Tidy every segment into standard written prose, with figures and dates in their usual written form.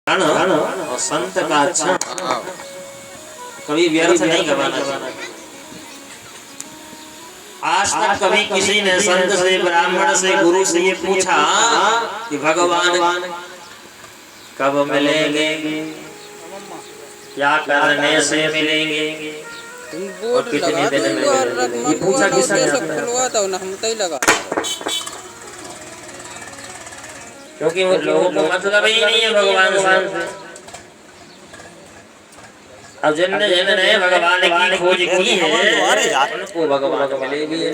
और संत का क्षण कभी व्यर्थ नहीं गवाना चाहिए। आज तक कभी किसी ने संत से, ब्राह्मण से, गुरु से ये पूछा कि भगवान कब मिलेंगे, क्या करने से मिलेंगे और कितने दिन मिलेंगे, ये पूछा किसने? क्योंकि उन लोगों को मतलब ही नहीं है भगवान से। अब जिनने भगवान की खोज की है उनको भगवान मिले भी है।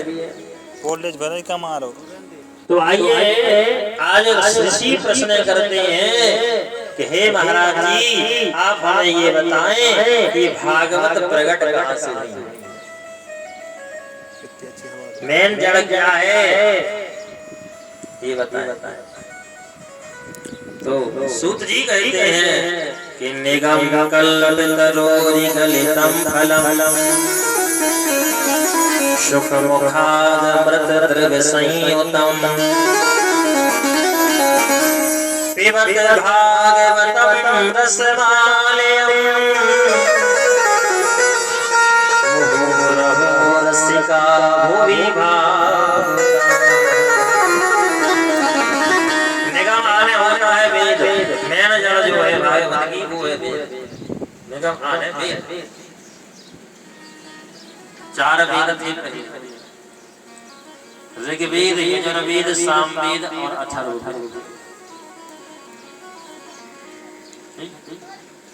कॉलेज भले का मारो। तो आइए आज ऋषि प्रश्न करते हैं कि हे महाराज जी, आप हमें ये बताएं कि भागवत प्रकट कहाँ से हुई, मेन जड़ क्या है, ये बताएं। तो सूत जी कहते हैं कि निगम कल्पितरोरिगलितं फलम् सुख मुखादमृत द्रव्य संयुतम् पिबत भागवतं रसमालयम् मुहुर्मुहुः रसिका भुवि भावुका। निगम आने होता है वेद, मेन जड़ जो है भागवत की वो है वेद। निगम आने वेद, चार वेद थे पहले, ऋग्वेद, यजुर्वेद, सामवेद और अथर्ववेद।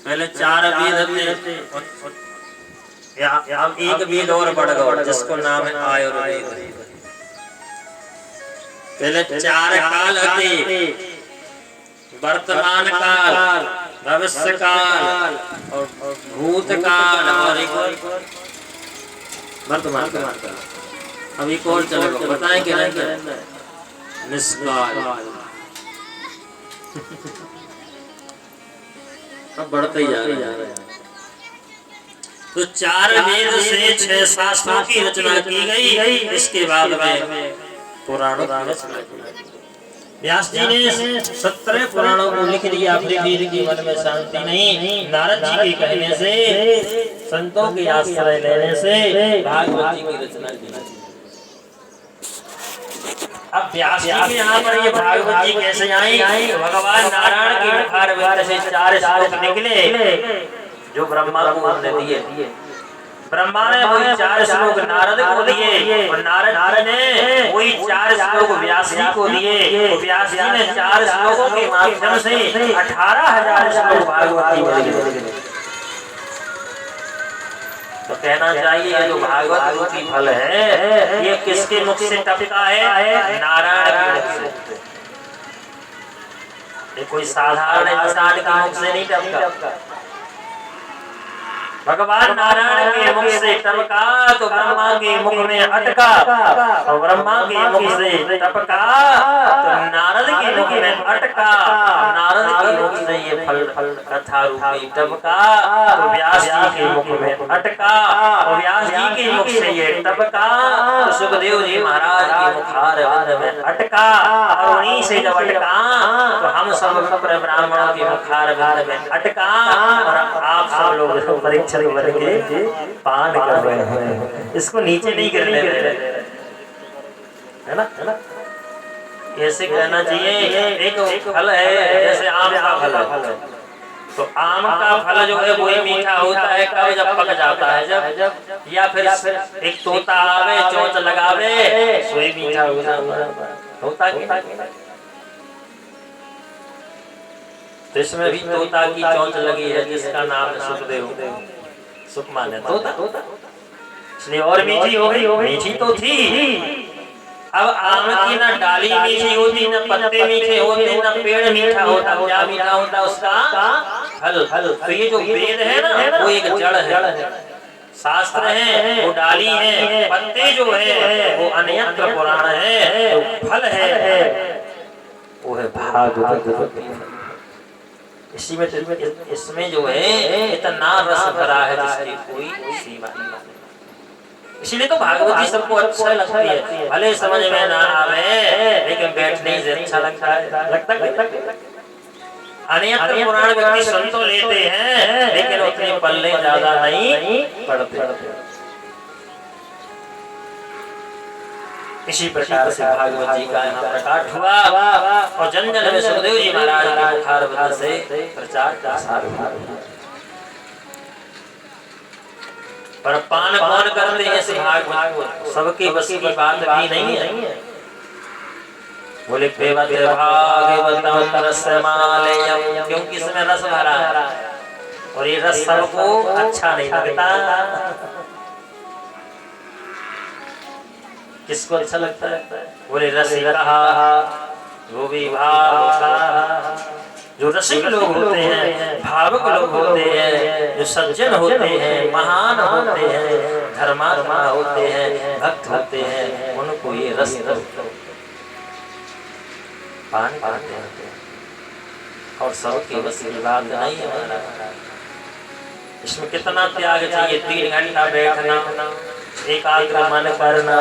पहले चार वेद थे, अब एक वेद और बढ़ गया जिसको नाम है आयुर्वेद। पहले चार काल थे, वर्तमान काल, भविष्य काल और भूत काल और एक वर्तमान काल। अब एक और चलो बताएं कि निष्काल। अब बढ़ते ही जा रहे हैं। तो चार वेद से 6 शास्त्रों की रचना की गई। इसके बाद में पुराणों की रचना की गई। व्यास जी ने 17 पुराणों को लिख दिया। फिर वेद के मन में शांति नहीं। नारद जी के कहने से, संतों के आश्रय लेने से भागवत जी की रचना की। अब व्यास जी के यहाँ पर ये भागवत जी कैसे आई? भगवान नारायण के मुखारविंद से 4 श्लोक निकले जो ब्रह्मा को उन्होंने दिए। ब्रह्मा ने वही 4 श्लोक नारद को दिए और नारद ने वही 4 श्लोक व्यास जी को दिए। व्यास जी ने 4 श्लोकों के माध्यम से 18,000 श्लोक भागवत जी में दिए। तो कहना चाहिए जो भागवत रूपी फल है ये किसके मुख से टपका है? नारायण के मुख से। ये कोई साधारण इंसान के मुख से नहीं टपका। भगवान नारायण के मुख से टपका तो ब्रह्मा के मुख में अटका और ब्रह्मा के मुख से टपका तो नारद के मुख में अटका। नारद के मुख से ये फल कथा रूपी टपका तो व्यास जी के मुख में अटका और व्यास जी के मुख से ये टपका तो सुखदेव जी महाराज के मुखारविंद में अटका और उन्हीं से जब अटका तो हम सब ब्राह्मणों के मुखारविंद में अटका और आप सब लोग परीक्षा के पान कर रहे हैं। इसको नीचे नहीं गिरने दे रहे, है ना? ऐसे कहना चाहिए। एक फल है जैसे आम का फल है, तो आम का फल जो है वही मीठा होता है कब? जब पक जाता है, जब या फिर एक तोता आवे चोंच लगावे वही मीठा होता है। तो इसमें भी तोता की चोंच लगी है जिसका नाम है सुखदेव। सुख माने तोता, इसलिए और मीठी हो गई। मीठी तो थी। अब आम की ना डाली मीठी होती, ना पत्ते मीठे होते, ना पेड़ मीठा होता। क्या मीठा होता? उसका फल। तो ये जो वेद है ना वो एक जड़ है, शास्त्र है वो डाली है, पत्ते जो है वो अन्यत्र पुराण है, तो फल है वो है भागवत। इसी में इसमें जो है इतना रस भरा है जिसकी कोई सीमा नहीं। इसलिए तो भागवत जी सबको अच्छा लगती है। भले समझ में ना आवे लेकिन बैठने से अच्छा लगता है। अनेक पुराण व्यक्ति सुन तो लेते हैं लेकिन उतने पल्ले ज्यादा नहीं पड़ते। इसी प्रकार से भागवत जी का यहाँ प्रकाश हुआ और जन जन में सुखदेव जी महाराज के मुखार बंद से प्रचार प्रसार हुआ। पर पान कौन करते हैं इस भागवत, सबके बस की बात भी नहीं है। बोले पेवत भागवतम रसमालयम, क्योंकि इसमें रस भरा है और ये रस सबको अच्छा नहीं लगता। किसको अच्छा लगता है? बोले रसिका वो भी भाव, जो रसिक लोग होते हैं, भावुक लोग होते हैं, जो सज्जन होते हैं, महान होते हैं, धर्मात्मा होते हैं, भक्त होते हैं, उनको ये रस पान करते हैं। और सबके बस की बात नहीं है। इसमें कितना त्याग चाहिए, 3 घंटा बैठना, एकाग्र मन करना,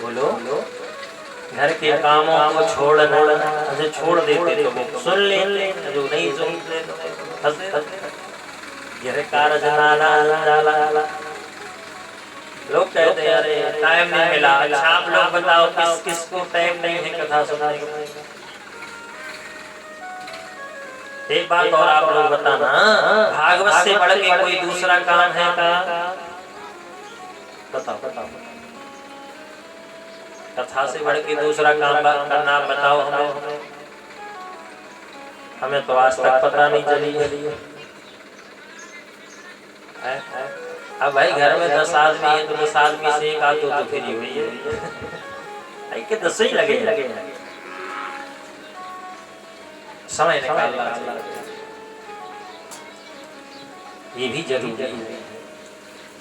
बोलो घर के कामों को छोड़ना, जो छोड़ देते तो वो सुन ले, जो नहीं सुनते तो यह कारज नाला। लोग कहते हैं अरे टाइम नहीं मिला। अच्छा आप लोग बताओ किसको टाइम नहीं है कथा सुनने का? एक बात और आप लोग बताना, भागवत से बढ़ के कोई दूसरा काम है का? बताओ। कथा से बढ़ के दूसरा काम करना बताओ हमें तो आज तक पता नहीं चली है। अब भाई घर में 10 आदमी है तो 10 आदमी से एक आदमी तो फिर हुई है कि 10 ही लगे समय निकालना ये भी जरूरी है।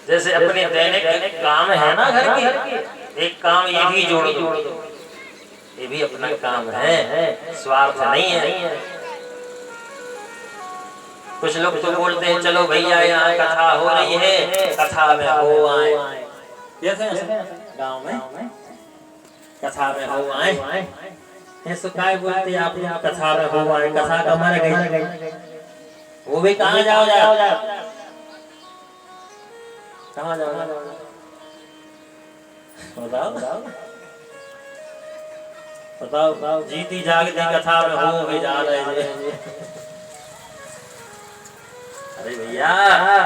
जैसे अपने दैनिक काम है ना घर के, एक काम ये भी जोड़ दो, ये भी अपना काम है, स्वार्थ नहीं है। कुछ लोग तो बोलते हैं चलो भैया यहाँ कथा हो रही है, कथा में हो आए, गाँव में कथा में हो आए, ऐसा काय बोलते आप कथा में हो आए, कथा का मर गई, वो भी कहाँ जाओ कहाँ जाओ बताओ जीती जागती कथा में हो भी जा रहे। अरे भैया